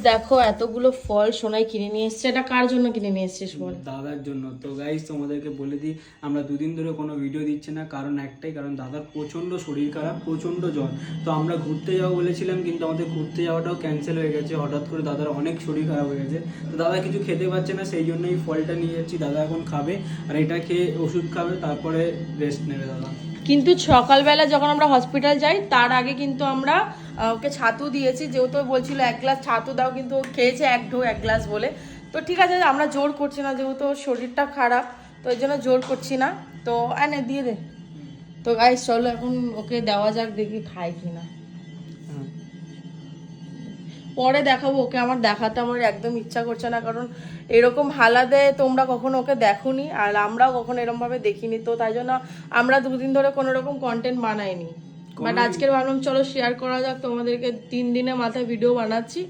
দেখো এতগুলো ফল সোনাই কিনে নিয়ে এসছে। এটা কার জন্য কিনে নিয়ে এসছিস বল? দাদার জন্য। তো গাইস তোমাদেরকে বলে দিই, আমরা দুদিন ধরে কোনো ভিডিও দিচ্ছি না, কারণ একটাই, কারণ দাদার প্রচণ্ড শরীর খারাপ, প্রচণ্ড জ্বর। তো আমরা ঘুরতে যাবো বলেছিলাম, কিন্তু আমাদের ঘুরতে যাওয়াটাও ক্যান্সেল হয়ে গেছে। হঠাৎ করে দাদার অনেক শরীর খারাপ হয়ে গেছে, তো দাদা কিছু খেতে পারছে না, সেই জন্য এই ফলটা নিয়ে যাচ্ছি। দাদা এখন খাবে, আর এটা খেয়ে ওষুধ খাবে, তারপরে রেস্ট নেবে দাদা। কিন্তু সকালবেলা যখন আমরা হসপিটাল যাই তার আগে কিন্তু আমরা ওকে ছাতু দিয়েছি, যেহেতু বলছিল 1 গ্লাস ছাতু দাও, কিন্তু ও খেয়েছে 1 গ্লাস বলে। তো ঠিক আছে, আমরা জোর করছি না, যেহেতু ওর শরীরটা খারাপ, তো এই জন্য জোর করছি না। তো এনে দিয়ে দে। তো গাইস চলো এখন ওকে দেওয়া যাক, দেখি খায় কিনা। পরে দেখাবো ওকে, আমার দেখাতে আমার একদম ইচ্ছা করছে না, কারণ এরকম হালাতে তোমরা কখনো ওকে দেখোনি, আর আমরাও কখনো এরকম ভাবে দেখিনি। তো তাই জন্য আমরা 2 দিন ধরে কোনো রকম কন্টেন্ট বানাইনি, বাট আজকের ভাবলাম চলো শেয়ার করা যাক তোমাদেরকে। 3 দিনের মাথায় ভিডিও বানাচ্ছি,